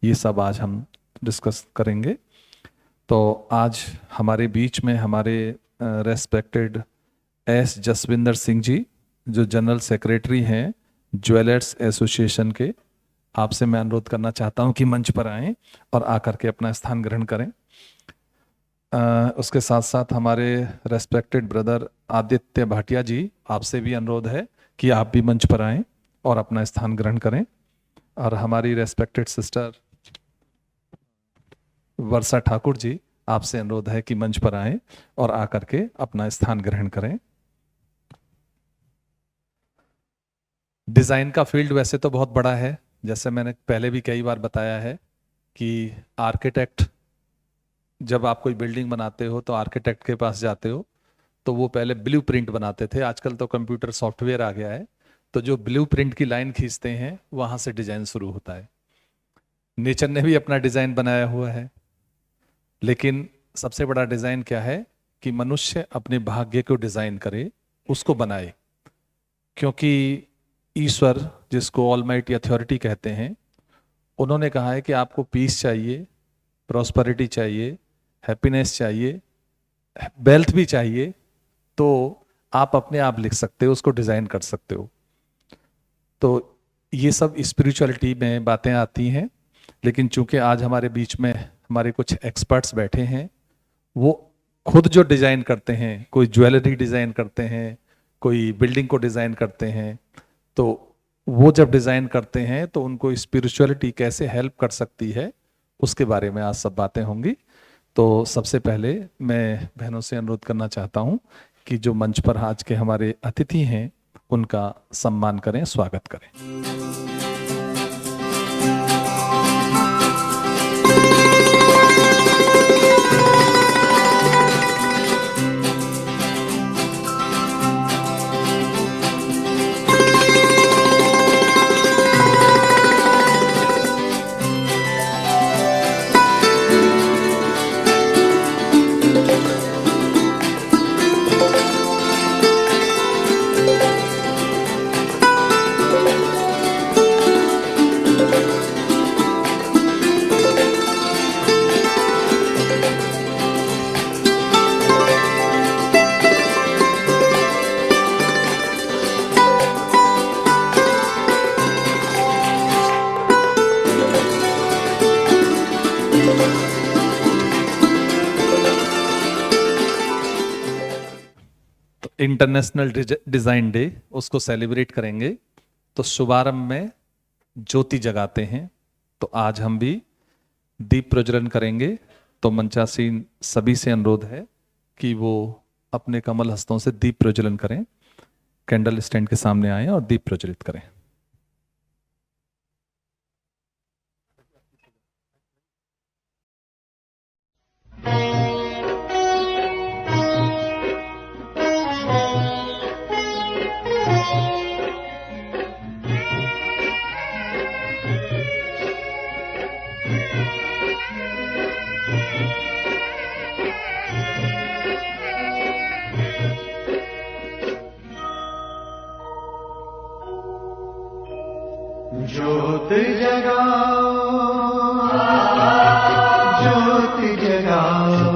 ये सब आज हम डिस्कस करेंगे। तो आज हमारे बीच में हमारे रेस्पेक्टेड एस जसविंदर सिंह जी, जो जनरल सेक्रेटरी हैं ज्वेलर्स एसोसिएशन के, आपसे मैं अनुरोध करना चाहता हूं कि मंच पर आएं और आकर के अपना स्थान ग्रहण करें। उसके साथ साथ हमारे रेस्पेक्टेड ब्रदर आदित्य भाटिया जी, आपसे भी अनुरोध है कि आप भी मंच पर आएं और अपना स्थान ग्रहण करें। और हमारी रेस्पेक्टेड सिस्टर वर्षा ठाकुर जी, आपसे अनुरोध है कि मंच पर आएं और आकर के अपना स्थान ग्रहण करें। डिज़ाइन का फील्ड वैसे तो बहुत बड़ा है, जैसे मैंने पहले भी कई बार बताया है कि आर्किटेक्ट, जब आप कोई बिल्डिंग बनाते हो तो आर्किटेक्ट के पास जाते हो तो वो पहले ब्लूप्रिंट बनाते थे। आजकल तो कंप्यूटर सॉफ्टवेयर आ गया है, तो जो ब्लूप्रिंट की लाइन खींचते हैं वहां से डिजाइन शुरू होता है। नेचर ने भी अपना डिजाइन बनाया हुआ है, लेकिन सबसे बड़ा डिजाइन क्या है कि मनुष्य अपने भाग्य को डिजाइन करे, उसको बनाए। क्योंकि ईश्वर, जिसको ऑलमाइटी अथॉरिटी कहते हैं, उन्होंने कहा है कि आपको पीस चाहिए, प्रॉस्पेरिटी चाहिए, हैप्पीनेस चाहिए, वेल्थ भी चाहिए, तो आप अपने आप लिख सकते हो, उसको डिजाइन कर सकते हो। तो ये सब स्पिरिचुअलिटी में बातें आती हैं। लेकिन चूंकि आज हमारे बीच में हमारे कुछ एक्सपर्ट्स बैठे हैं, वो खुद जो डिजाइन करते हैं, कोई ज्वेलरी डिजाइन करते हैं, कोई बिल्डिंग को डिजाइन करते हैं, तो वो जब डिजाइन करते हैं तो उनको स्पिरिचुअलिटी कैसे हेल्प कर सकती है, उसके बारे में आज सब बातें होंगी। तो सबसे पहले मैं बहनों से अनुरोध करना चाहता हूं कि जो मंच पर आज के हमारे अतिथि हैं उनका सम्मान करें, स्वागत करें। इंटरनेशनल डिजाइन डे, उसको सेलिब्रेट करेंगे, तो शुभारंभ में ज्योति जगाते हैं। तो आज हम भी दीप प्रज्वलन करेंगे। तो मंचासीन सभी से अनुरोध है कि वो अपने कमल हस्तों से दीप प्रज्वलन करें, कैंडल स्टैंड के सामने आए और दीप प्रज्वलित करें। ज्योत जगाओ, ज्योत जगाओ,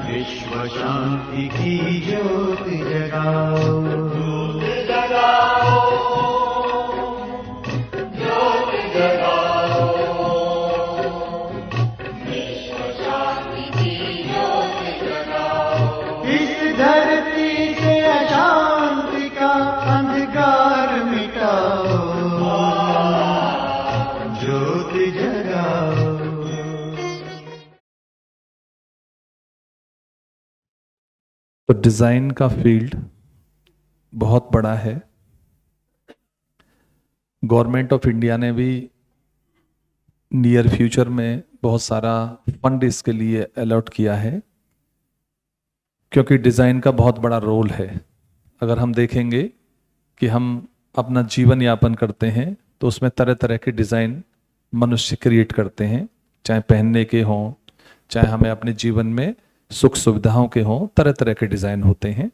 विश्व शांति की ज्योत जगाओ, ज्योत जगाओ, ज्योत जगाओ, विश्व शांति की ज्योत जगाओ। इस धरती से अशांति का अंधकार मिटाओ, ज्योत जगाओ। तो डिजाइन का फील्ड बहुत बड़ा है। गवर्नमेंट ऑफ इंडिया ने भी नियर फ्यूचर में बहुत सारा फंड इसके लिए अलॉट किया है, क्योंकि डिजाइन का बहुत बड़ा रोल है। अगर हम देखेंगे कि हम अपना जीवन यापन करते हैं तो उसमें तरह तरह के डिजाइन मनुष्य क्रिएट करते हैं, चाहे पहनने के हों, चाहे हमें अपने जीवन में सुख सुविधाओं के हों, तरह तरह के डिजाइन होते हैं।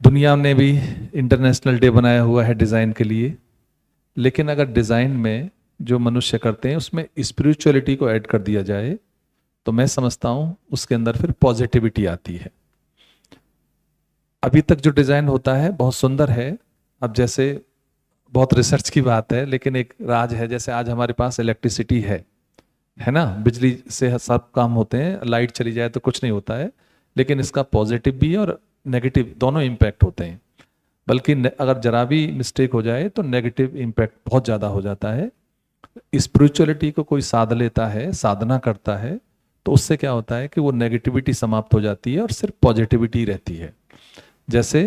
दुनिया ने भी इंटरनेशनल डे बनाया हुआ है डिजाइन के लिए, लेकिन अगर डिज़ाइन में जो मनुष्य करते हैं उसमें स्पिरिचुअलिटी को ऐड कर दिया जाए तो मैं समझता हूँ उसके अंदर फिर पॉजिटिविटी आती है। अभी तक जो डिज़ाइन होता है बहुत सुंदर है। अब जैसे बहुत रिसर्च की बात है, लेकिन एक राज है, जैसे आज हमारे पास इलेक्ट्रिसिटी है ना, बिजली से सब काम होते हैं, लाइट चली जाए तो कुछ नहीं होता है, लेकिन इसका पॉजिटिव भी और नेगेटिव दोनों इम्पैक्ट होते हैं। बल्कि अगर जरा भी मिस्टेक हो जाए तो नेगेटिव इम्पैक्ट बहुत ज़्यादा हो जाता है। स्पिरिचुअलिटी को कोई साध लेता है, साधना करता है, तो उससे क्या होता है कि वो नेगेटिविटी समाप्त हो जाती है और सिर्फ पॉजिटिविटी रहती है। जैसे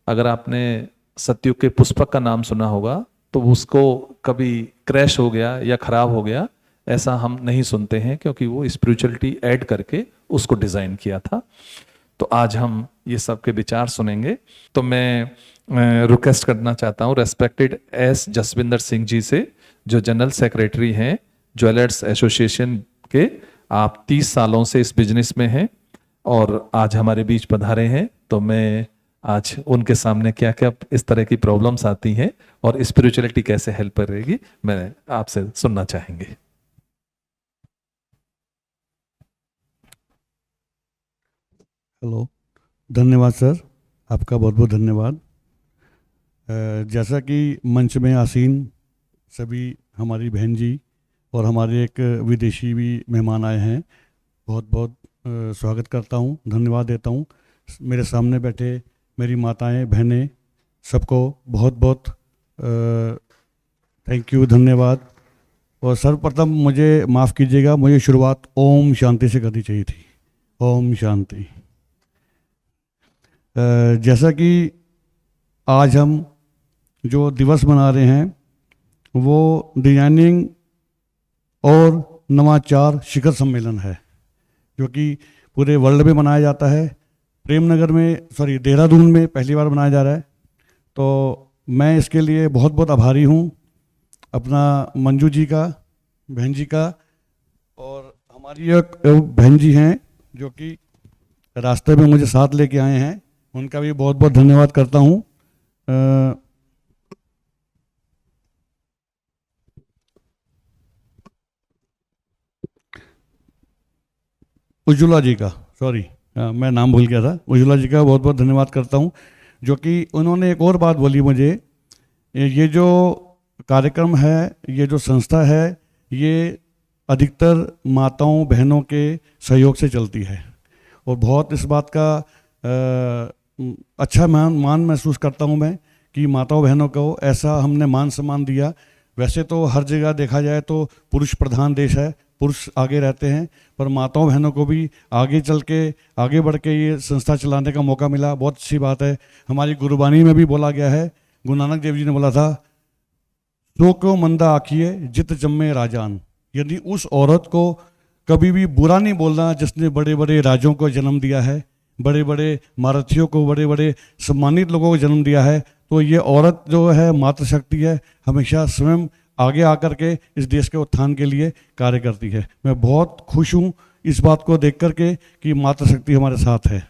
अगर आपने सतयुग के पुष्पक का नाम सुना होगा, तो उसको कभी क्रैश हो गया या खराब हो गया ऐसा हम नहीं सुनते हैं, क्योंकि वो स्पिरिचुअलिटी ऐड करके उसको डिज़ाइन किया था। तो आज हम ये सब के विचार सुनेंगे। तो मैं रिक्वेस्ट करना चाहता हूँ रेस्पेक्टेड एस जसविंदर सिंह जी से, जो जनरल सेक्रेटरी हैं ज्वेलर्स एसोसिएशन के। आप 30 सालों से इस बिजनेस में हैं और आज हमारे बीच पधारे हैं। तो मैं आज उनके सामने क्या क्या इस तरह की प्रॉब्लम्स आती हैं और स्पिरिचुअलिटी कैसे हेल्प करेगी, मैं आपसे सुनना चाहेंगे। हेलो, धन्यवाद सर, आपका बहुत बहुत धन्यवाद। जैसा कि मंच में आसीन सभी हमारी बहन जी और हमारे एक विदेशी भी मेहमान आए हैं, बहुत बहुत स्वागत करता हूं, धन्यवाद देता हूं। मेरे सामने बैठे मेरी माताएं, बहनें, सबको बहुत बहुत थैंक यू, धन्यवाद। और सर्वप्रथम मुझे माफ़ कीजिएगा, मुझे शुरुआत ओम शांति से करनी चाहिए थी। ओम शांति। जैसा कि आज हम जो दिवस मना रहे हैं वो डिजाइनिंग और नवाचार शिखर सम्मेलन है, जो कि पूरे वर्ल्ड में मनाया जाता है। प्रेमनगर में, देहरादून में पहली बार मनाया जा रहा है। तो मैं इसके लिए बहुत बहुत आभारी हूँ अपना मंजू जी का, बहन जी का, और हमारी एक बहन जी हैं जो कि रास्ते में मुझे साथ लेके आए हैं, उनका भी बहुत बहुत धन्यवाद करता हूँ। उज्ज्वला जी का, मैं नाम भूल गया था, उज्ज्वला जी का बहुत बहुत धन्यवाद करता हूँ, जो कि उन्होंने एक और बात बोली मुझे, ये जो कार्यक्रम है, ये जो संस्था है, ये अधिकतर माताओं बहनों के सहयोग से चलती है और बहुत इस बात का अच्छा मान महसूस करता हूँ मैं कि माताओं बहनों को ऐसा हमने मान सम्मान दिया। वैसे तो हर जगह देखा जाए तो पुरुष प्रधान देश है, पुरुष आगे रहते हैं, पर माताओं बहनों को भी आगे चल के, आगे बढ़ के ये संस्था चलाने का मौका मिला, बहुत अच्छी बात है। हमारी गुरबानी में भी बोला गया है, गुरु नानक देव जी ने बोला था, सो को मंदा आखिए जित जम्मे राजान। यदि उस औरत को कभी भी बुरा नहीं बोलना जिसने बड़े बड़े राजों को जन्म दिया है, बड़े बड़े महारथियों को, बड़े बड़े सम्मानित लोगों को जन्म दिया है, तो ये औरत जो है मातृशक्ति है, हमेशा स्वयं आगे आकर के इस देश के उत्थान के लिए कार्य करती है। मैं बहुत खुश हूँ इस बात को देख करके कि मातृशक्ति हमारे साथ है।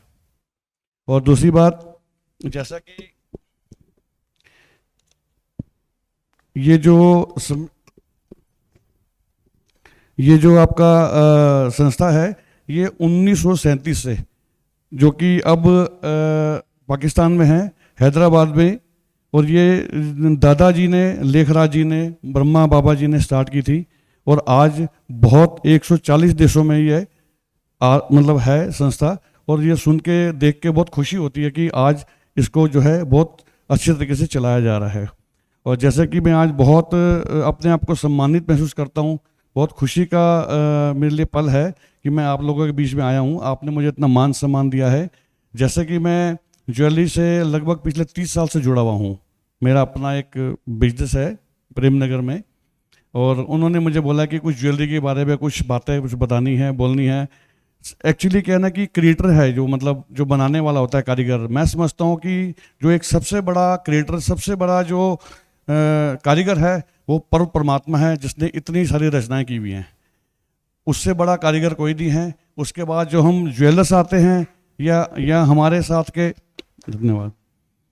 और दूसरी बात, जैसा कि ये जो आपका संस्था है, ये 1937 से, जो कि अब पाकिस्तान में है, हैदराबाद में, और ये दादाजी ने, लेखराज जी ने, ब्रह्मा बाबा जी ने स्टार्ट की थी, और आज बहुत 140 देशों में ये मतलब है संस्था। और ये सुन के, देख के बहुत खुशी होती है कि आज इसको जो है बहुत अच्छे तरीके से चलाया जा रहा है। और जैसे कि मैं आज बहुत अपने आप को सम्मानित महसूस करता हूँ, बहुत खुशी का मेरे लिए पल है कि मैं आप लोगों के बीच में आया हूँ, आपने मुझे इतना मान सम्मान दिया है। जैसे कि मैं ज्वेलरी से लगभग पिछले 30 साल से जुड़ा हुआ हूँ, मेरा अपना एक बिजनेस है प्रेमनगर में, और उन्होंने मुझे बोला कि कुछ ज्वेलरी के बारे में कुछ बातें कुछ बतानी है, बोलनी है। एक्चुअली क्या है ना कि क्रिएटर है जो, मतलब जो बनाने वाला होता है, कारीगर, मैं समझता हूँ कि जो एक सबसे बड़ा क्रिएटर, सबसे बड़ा जो कारीगर है वो परमात्मा है, जिसने इतनी सारी रचनाएं की हुई हैं। उससे बड़ा कारीगर कोई नहीं है। उसके बाद जो हम ज्वेलर्स आते हैं या हमारे साथ के, धन्यवाद,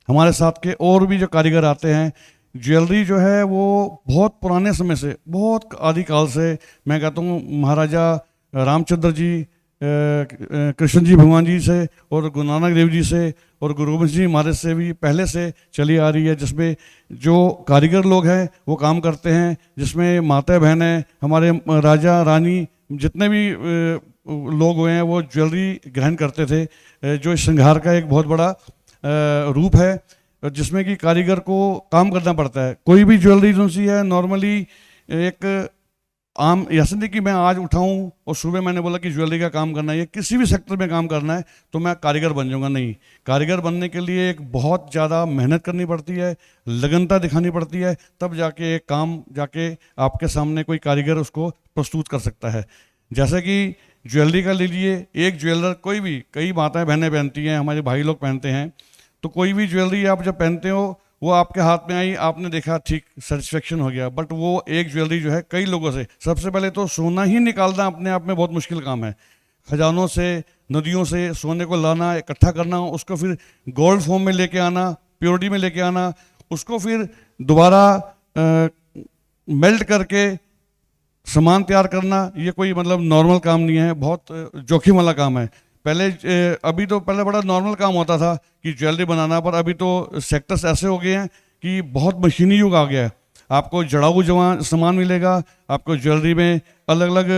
हमारे साथ के और भी जो कारीगर आते हैं, ज्वेलरी जो है वो बहुत पुराने समय से, बहुत आदिकाल से, मैं कहता हूँ महाराजा रामचंद्र जी, कृष्ण जी भगवान जी से और गुरु नानक देव जी से और गुरु गोबिंद सिंह महाराज से भी पहले से चली आ रही है, जिसमें जो कारीगर लोग हैं वो काम करते हैं, जिसमें माता बहनें, हमारे राजा रानी जितने भी लोग हुए हैं वो ज्वेलरी ग्रहण करते थे, जो इस श्रृंगार का एक बहुत बड़ा रूप है, जिसमें कि कारीगर को काम करना पड़ता है। कोई भी ज्वेलरी जो सी है नॉर्मली एक आम, ऐसे नहीं कि मैं आज उठाऊं और सुबह मैंने बोला कि ज्वेलरी का काम करना है, किसी भी सेक्टर में काम करना है तो मैं कारीगर बन जाऊंगा, नहीं। कारीगर बनने के लिए एक बहुत ज़्यादा मेहनत करनी पड़ती है, लगनता दिखानी पड़ती है, तब जाके एक काम जाके आपके सामने कोई कारीगर उसको प्रस्तुत कर सकता है। जैसे कि ज्वेलरी का ले लिए, एक ज्वेलर कोई भी, कई माताएं बहनें पहनती हैं, हमारे भाई लोग पहनते हैं, तो कोई भी ज्वेलरी आप जब पहनते हो वो आपके हाथ में आई, आपने देखा ठीक सेटिस्फेक्शन हो गया, बट वो एक ज्वेलरी जो है कई लोगों से, सबसे पहले तो सोना ही निकालना अपने आप में बहुत मुश्किल काम है। खजानों से, नदियों से सोने को लाना, इकट्ठा करना, उसको फिर गोल्ड फॉर्म में लेके आना, प्योरिटी में लेके आना, उसको फिर दोबारा मेल्ट करके सामान तैयार करना, ये कोई मतलब नॉर्मल काम नहीं है, बहुत जोखिम वाला काम है। पहले अभी तो पहले बड़ा नॉर्मल काम होता था कि ज्वेलरी बनाना, पर अभी तो सेक्टर्स ऐसे हो गए हैं कि बहुत मशीनी युग आ गया है। आपको जड़ाऊ सामान मिलेगा, आपको ज्वेलरी में अलग अलग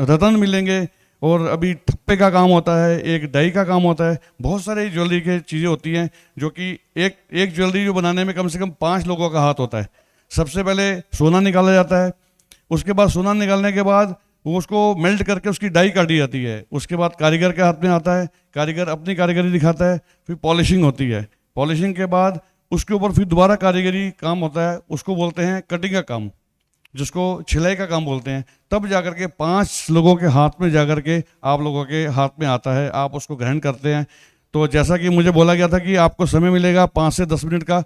रतन मिलेंगे, और अभी ठप्पे का काम होता है, एक डाई का काम होता है, बहुत सारे ज्वेलरी की चीज़ें होती हैं, जो कि एक ज्वेलरी जो बनाने में कम से कम 5 लोगों का हाथ होता है। सबसे पहले सोना निकाला जाता है, उसके बाद सोना निकालने के बाद वो उसको मेल्ट करके उसकी डाई काटी जाती है, उसके बाद कारीगर के हाथ में आता है, कारीगर अपनी कारीगरी दिखाता है, फिर पॉलिशिंग होती है, पॉलिशिंग के बाद उसके ऊपर फिर दोबारा कारीगरी काम होता है, उसको बोलते हैं कटिंग का काम, जिसको छिलाई का काम बोलते हैं। तब जाकर के 5 लोगों के हाथ में जाकर के आप लोगों के हाथ में आता है, आप उसको ग्रहण करते हैं। तो जैसा कि मुझे बोला गया था कि आपको समय मिलेगा 5 से 10 मिनट का,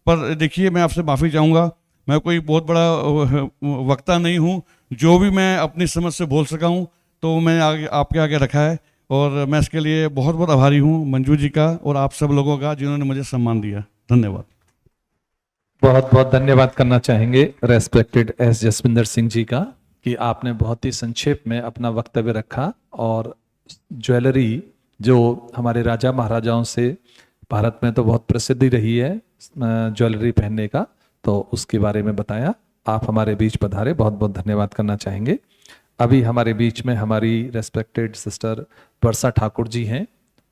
पर देखिए मैं आपसे माफ़ी चाहूँगा, मैं कोई बहुत बड़ा वक्ता नहीं हूँ, जो भी मैं अपनी समझ से बोल सका हूँ तो मैं आपके आगे रखा है, और मैं इसके लिए बहुत बहुत आभारी हूँ मंजू जी का और आप सब लोगों का जिन्होंने मुझे सम्मान दिया। धन्यवाद। बहुत बहुत धन्यवाद करना चाहेंगे रेस्पेक्टेड एस जसविंदर सिंह जी का, कि आपने बहुत ही संक्षेप में अपना वक्तव्य रखा, और ज्वेलरी जो हमारे राजा महाराजाओं से भारत में तो बहुत प्रसिद्धि रही है ज्वेलरी पहनने का, तो उसके बारे में बताया। आप हमारे बीच पधारे, बहुत बहुत धन्यवाद करना चाहेंगे। अभी हमारे बीच में हमारी रेस्पेक्टेड सिस्टर वर्षा ठाकुर जी हैं।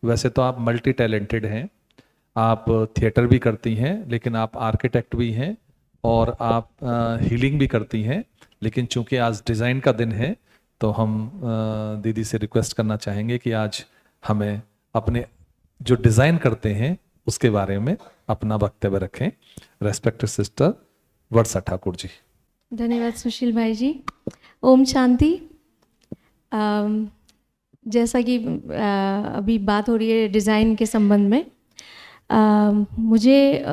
वैसे तो आप मल्टी टैलेंटेड हैं, आप थिएटर भी करती हैं, लेकिन आप आर्किटेक्ट भी हैं, और आप हीलिंग भी करती हैं, लेकिन चूंकि आज डिज़ाइन का दिन है तो हम दीदी से रिक्वेस्ट करना चाहेंगे कि आज हमें अपने जो डिज़ाइन करते हैं उसके बारे में अपना वक्तव्य रखें। रेस्पेक्टेड सिस्टर वर्षा ठाकुर जी। धन्यवाद सुशील भाई जी। ओम शांति। जैसा कि अभी बात हो रही है डिज़ाइन के संबंध में, मुझे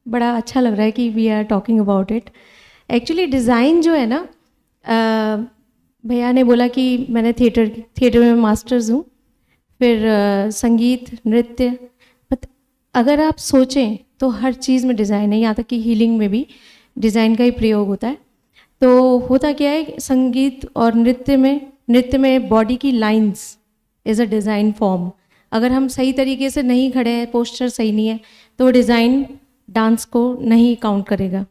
बड़ा अच्छा लग रहा है कि we are talking about it. Actually design जो है ना, भैया ने बोला कि मैंने थिएटर में मास्टर्स हूँ, फिर संगीत, नृत्य, अगर आप सोचें तो हर चीज़ में डिज़ाइन है, यहाँ तक कि हीलिंग में भी डिज़ाइन का ही प्रयोग होता है। तो होता क्या है, संगीत और नृत्य में बॉडी की lines is a design form. अगर हम सही तरीके से नहीं खड़े हैं, पोस्चर सही नहीं है, तो डिज़ाइन डांस को नहीं काउंट करेगा।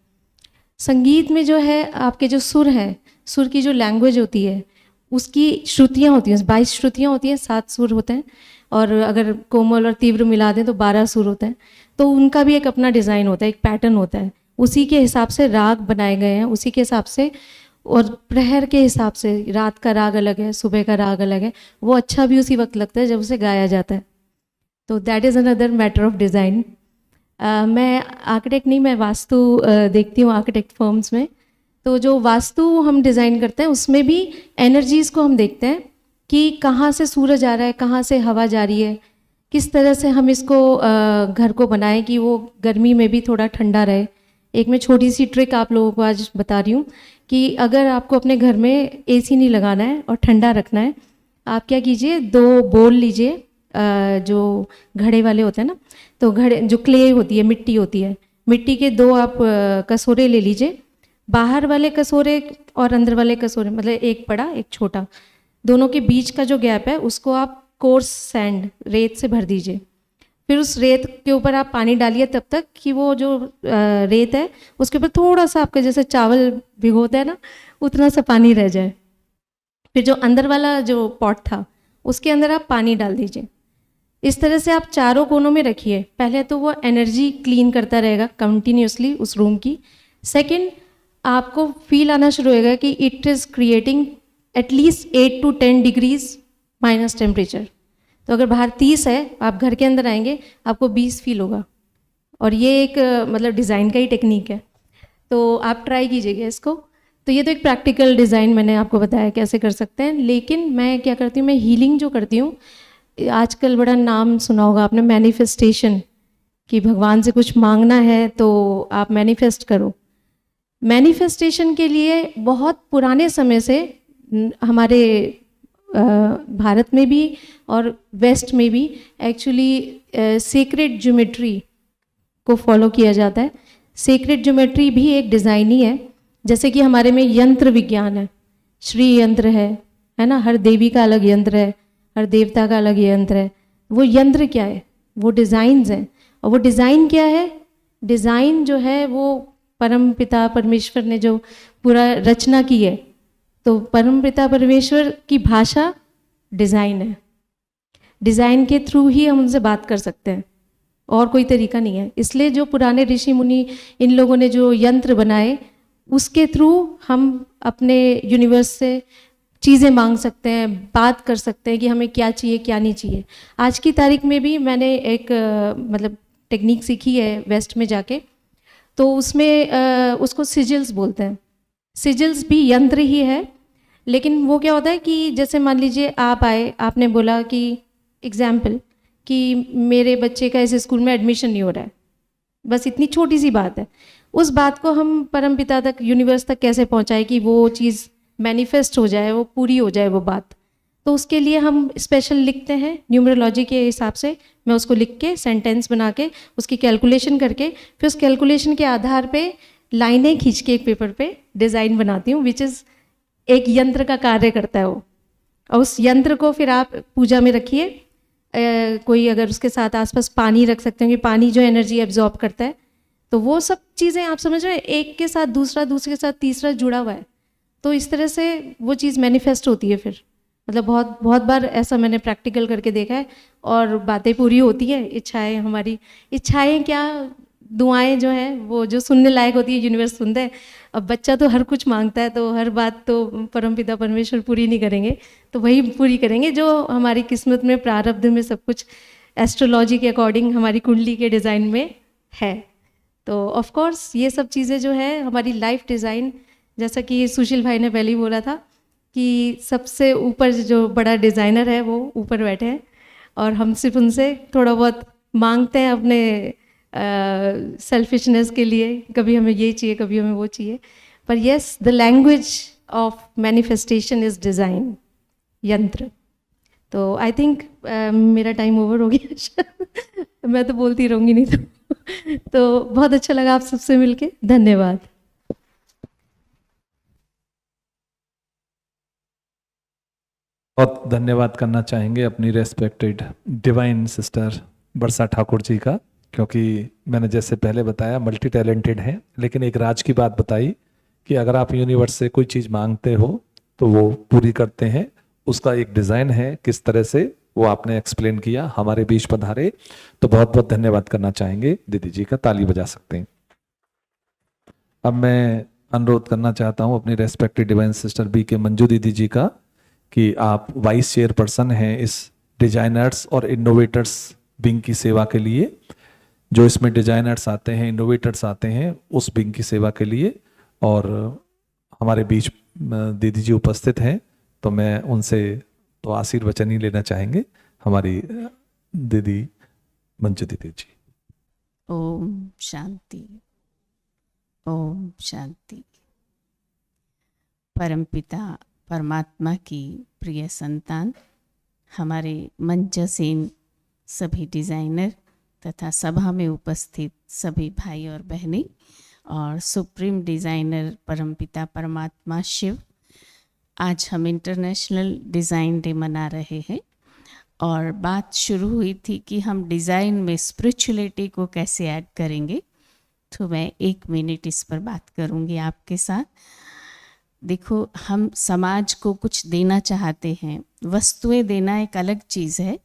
संगीत में जो है आपके जो सुर हैं, सुर की जो लैंग्वेज होती है उसकी श्रुतियाँ होती हैं, 22 श्रुतियाँ होती हैं, 7 सुर होते हैं, और अगर कोमल और तीव्र मिला दें तो 12 सुर होते हैं। तो उनका भी एक अपना डिज़ाइन होता है, एक पैटर्न होता है, उसी के हिसाब से राग बनाए गए हैं, उसी के हिसाब से, और प्रहर के हिसाब से रात का राग अलग है, सुबह का राग अलग है, वो अच्छा भी उसी वक्त लगता है जब उसे गाया जाता है। तो that is another matter of design. मैं आर्किटेक्ट नहीं, मैं वास्तु देखती हूँ आर्किटेक्ट फर्म्स में। तो जो वास्तु हम डिज़ाइन करते हैं उसमें भी एनर्जीज़ को हम देखते हैं कि कहाँ से सूरज आ रहा है, कहाँ से हवा जा रही है, किस तरह से हम इसको घर को बनाएं कि वो गर्मी में भी थोड़ा ठंडा रहे। एक मैं छोटी सी ट्रिक आप लोगों को आज बता रही हूँ कि अगर आपको अपने घर में एसी नहीं लगाना है और ठंडा रखना है, आप क्या कीजिए, 2 बोल लीजिए जो घड़े वाले होते हैं ना, तो घड़े जो क्ले होती है, मिट्टी होती है, मिट्टी के 2 आप कसूरे ले लीजिए, बाहर वाले कसूरे और अंदर वाले कसूरे, मतलब एक बड़ा एक छोटा, दोनों के बीच का जो गैप है उसको आप कोर्स सैंड, रेत से भर दीजिए। फिर उस रेत के ऊपर आप पानी डालिए तब तक कि वो जो रेत है उसके ऊपर थोड़ा सा आपका जैसे चावल भिगोते हैं ना, उतना सा पानी रह जाए। फिर जो अंदर वाला जो पॉट था उसके अंदर आप पानी डाल दीजिए। इस तरह से आप चारों कोनों में रखिए। पहले तो वो एनर्जी क्लीन करता रहेगा कंटिन्यूसली उस रूम की। सेकंड, आपको फील आना शुरू होएगा कि it is creating at least 8 to 10 degrees minus temperature. तो अगर बाहर 30 है, आप घर के अंदर आएंगे आपको 20 फील होगा। और ये एक मतलब डिज़ाइन का ही टेक्निक है, तो आप ट्राई कीजिएगा इसको। तो ये तो एक प्रैक्टिकल डिज़ाइन मैंने आपको बताया कैसे कर सकते हैं। लेकिन मैं क्या करती हूँ, मैं हीलिंग जो करती हूँ, आजकल बड़ा नाम सुना होगा आपने मैनिफेस्टेशन, कि भगवान से कुछ मांगना है तो आप मैनिफेस्ट करो। मैनिफेस्टेशन के लिए बहुत पुराने समय से हमारे भारत में भी और वेस्ट में भी एक्चुअली सेक्रेड ज्योमेट्री को फॉलो किया जाता है। सेक्रेड ज्योमेट्री भी एक डिज़ाइन ही है। जैसे कि हमारे में यंत्र विज्ञान है, श्री यंत्र है ना, हर देवी का अलग यंत्र है, हर देवता का अलग यंत्र है। वो यंत्र क्या है? वो डिज़ाइंस हैं। और वो डिज़ाइन क्या है? डिज़ाइन जो है वो परम पिता परमेश्वर ने जो पूरा रचना की है, तो परम पिता परमेश्वर की भाषा डिज़ाइन है। डिज़ाइन के थ्रू ही हम उनसे बात कर सकते हैं, और कोई तरीका नहीं है। इसलिए जो पुराने ऋषि मुनि इन लोगों ने जो यंत्र बनाए, उसके थ्रू हम अपने यूनिवर्स से चीज़ें मांग सकते हैं, बात कर सकते हैं कि हमें क्या चाहिए क्या नहीं चाहिए। आज की तारीख में भी मैंने एक मतलब टेक्निक सीखी है वेस्ट में जाके, तो उसमें उसको सिजिल्स बोलते हैं। सिजिल्स भी यंत्र ही है, लेकिन वो क्या होता है कि जैसे मान लीजिए आप आए, आपने बोला कि एग्जाम्पल कि मेरे बच्चे का इस स्कूल में एडमिशन नहीं हो रहा है, बस इतनी छोटी सी बात है। उस बात को हम परमपिता तक, यूनिवर्स तक कैसे पहुंचाए कि वो चीज़ मैनिफेस्ट हो जाए, वो पूरी हो जाए वो बात। तो उसके लिए हम स्पेशल लिखते हैं न्यूमरोलॉजी के हिसाब से। मैं उसको लिख के सेंटेंस बना के उसकी कैलकुलेशन करके, फिर उस कैलकुलेशन के आधार पे लाइनें खींच के एक पेपर पे डिज़ाइन बनाती हूँ, विच इज़ एक यंत्र का कार्य करता है वो। और उस यंत्र को फिर आप पूजा में रखिए। कोई अगर उसके साथ आसपास पानी रख सकते हैं कि पानी जो एनर्जी एब्जॉर्ब करता है, तो वो सब चीज़ें आप समझ रहे हैं, एक के साथ दूसरा, दूसरे के साथ तीसरा जुड़ा हुआ है। तो इस तरह से वो चीज़ मैनिफेस्ट होती है फिर। मतलब बहुत बहुत बार ऐसा मैंने प्रैक्टिकल करके देखा है, और बातें पूरी होती हैं। इच्छाएं, हमारी इच्छाएं क्या, दुआएं जो हैं वो जो सुनने लायक होती है, यूनिवर्स सुनता है। अब बच्चा तो हर कुछ मांगता है, तो हर बात तो परमपिता परमेश्वर पूरी नहीं करेंगे, तो वही पूरी करेंगे जो हमारी किस्मत में, प्रारब्ध में, सब कुछ एस्ट्रोलॉजी के अकॉर्डिंग हमारी कुंडली के डिज़ाइन में है। तो ऑफ कोर्स ये सब चीज़ें जो है हमारी लाइफ डिज़ाइन, जैसा कि सुशील भाई ने पहले ही बोला था कि सबसे ऊपर जो बड़ा डिज़ाइनर है वो ऊपर बैठे हैं, और हम सिर्फ उनसे थोड़ा बहुत मांगते हैं अपने सेल्फिशनेस के लिए, कभी हमें ये चाहिए, कभी हमें वो चाहिए। पर yes, the language of manifestation is design, यंत्र। तो आई थिंक मेरा टाइम ओवर हो गया मैं तो बोलती रहूँगी नहीं तो बहुत अच्छा लगा आप सबसे मिलके। धन्यवाद। बहुत धन्यवाद करना चाहेंगे अपनी रेस्पेक्टेड डिवाइन सिस्टर बरसा ठाकुर जी का, क्योंकि मैंने जैसे पहले बताया मल्टी टैलेंटेड हैं, लेकिन एक राज की बात बताई कि अगर आप यूनिवर्स से कोई चीज़ मांगते हो तो वो पूरी करते हैं। उसका एक डिज़ाइन है, किस तरह से वो आपने एक्सप्लेन किया, हमारे बीच पधारे। तो बहुत बहुत धन्यवाद करना चाहेंगे दीदी जी का, ताली बजा सकते हैं। अब मैं अनुरोध करना चाहता हूँ अपनी रेस्पेक्टेड डिवाइन सिस्टर बी के मंजू दीदी जी का, कि आप वाइस चेयरपर्सन हैं इस डिजाइनर्स और इनोवेटर्स विंग की सेवा के लिए। जो इसमें डिजाइनर्स आते हैं, इनोवेटर्स आते हैं, उस विंग की सेवा के लिए। और हमारे बीच दीदी जी उपस्थित हैं, तो मैं उनसे तो आशीर्वचन ही लेना चाहेंगे, हमारी दीदी मंजू दीदी जी। ओम शांति, ओम शांति। परमपिता परमात्मा की प्रिय संतान, हमारे मंच सेन सभी डिज़ाइनर तथा सभा में उपस्थित सभी भाई और बहनें और सुप्रीम डिज़ाइनर परमपिता परमात्मा शिव, आज हम इंटरनेशनल डिज़ाइन डे मना रहे हैं और बात शुरू हुई थी कि हम डिज़ाइन में स्पिरिचुअलिटी को कैसे ऐड करेंगे। तो मैं 1 मिनट इस पर बात करूंगी आपके साथ। देखो, हम समाज को कुछ देना चाहते हैं, वस्तुएं देना एक अलग चीज़ है।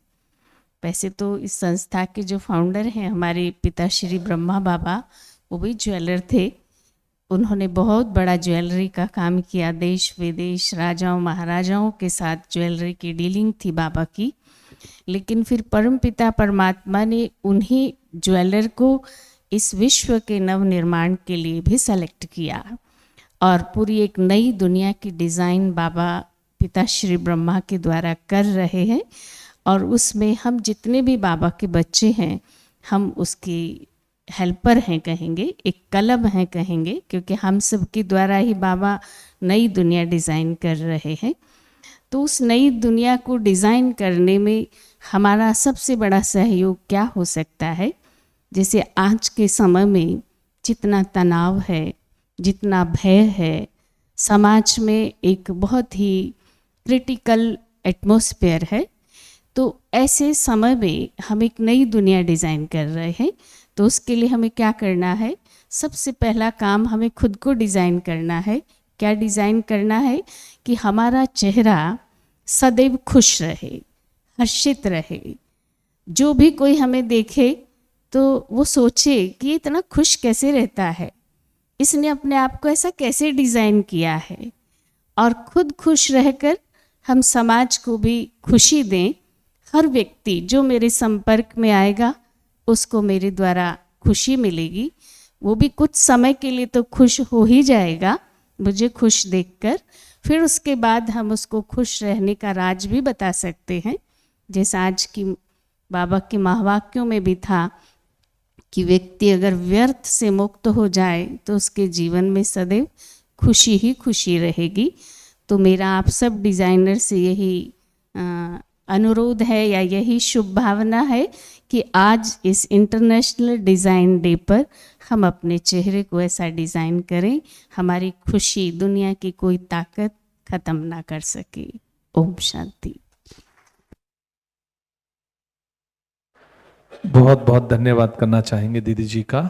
वैसे तो इस संस्था के जो फाउंडर हैं हमारे पिता श्री ब्रह्मा बाबा, वो भी ज्वेलर थे। उन्होंने बहुत बड़ा ज्वेलरी का काम किया, देश विदेश राजाओं महाराजाओं के साथ ज्वेलरी की डीलिंग थी बाबा की। लेकिन फिर परमपिता परमात्मा ने उन्हीं ज्वेलर को इस विश्व के नव निर्माण के लिए भी सेलेक्ट किया और पूरी एक नई दुनिया की डिज़ाइन बाबा पिता श्री ब्रह्मा के द्वारा कर रहे हैं। और उसमें हम जितने भी बाबा के बच्चे हैं, हम उसकी हेल्पर हैं कहेंगे, एक कलम हैं कहेंगे, क्योंकि हम सब के द्वारा ही बाबा नई दुनिया डिज़ाइन कर रहे हैं। तो उस नई दुनिया को डिज़ाइन करने में हमारा सबसे बड़ा सहयोग क्या हो सकता है? जैसे आज के समय में जितना तनाव है, जितना भय है, समाज में एक बहुत ही क्रिटिकल एटमॉस्फेयर है। तो ऐसे समय में हम एक नई दुनिया डिज़ाइन कर रहे हैं। तो उसके लिए हमें क्या करना है? सबसे पहला काम हमें खुद को डिज़ाइन करना है। क्या डिज़ाइन करना है? कि हमारा चेहरा सदैव खुश रहे, हर्षित रहे। जो भी कोई हमें देखे तो वो सोचे कि ये इतना खुश कैसे रहता है, इसने अपने आप को ऐसा कैसे डिज़ाइन किया है। और खुद खुश रहकर हम समाज को भी खुशी दें। हर व्यक्ति जो मेरे संपर्क में आएगा उसको मेरे द्वारा खुशी मिलेगी। वो भी कुछ समय के लिए तो खुश हो ही जाएगा मुझे खुश देखकर। फिर उसके बाद हम उसको खुश रहने का राज भी बता सकते हैं। जैसा आज की बाबा के महावाक्यों में भी था कि व्यक्ति अगर व्यर्थ से मुक्त हो जाए तो उसके जीवन में सदैव खुशी ही खुशी रहेगी। तो मेरा आप सब डिज़ाइनर से यही अनुरोध है या यही शुभ भावना है कि आज इस इंटरनेशनल डिज़ाइन डे पर हम अपने चेहरे को ऐसा डिज़ाइन करें, हमारी खुशी दुनिया की कोई ताकत ख़त्म ना कर सके। ओम शांति। बहुत बहुत धन्यवाद करना चाहेंगे दीदी जी का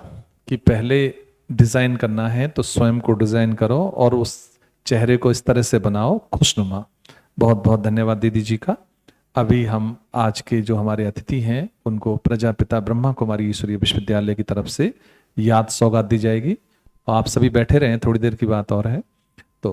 कि पहले डिज़ाइन करना है तो स्वयं को डिज़ाइन करो और उस चेहरे को इस तरह से बनाओ खुशनुमा। बहुत बहुत धन्यवाद दीदी जी का। अभी हम आज के जो हमारे अतिथि हैं उनको प्रजापिता ब्रह्मा कुमारी ईश्वरीय विश्वविद्यालय की तरफ से याद सौगात दी जाएगी। आप सभी बैठे रहें, थोड़ी देर की बात और है। तो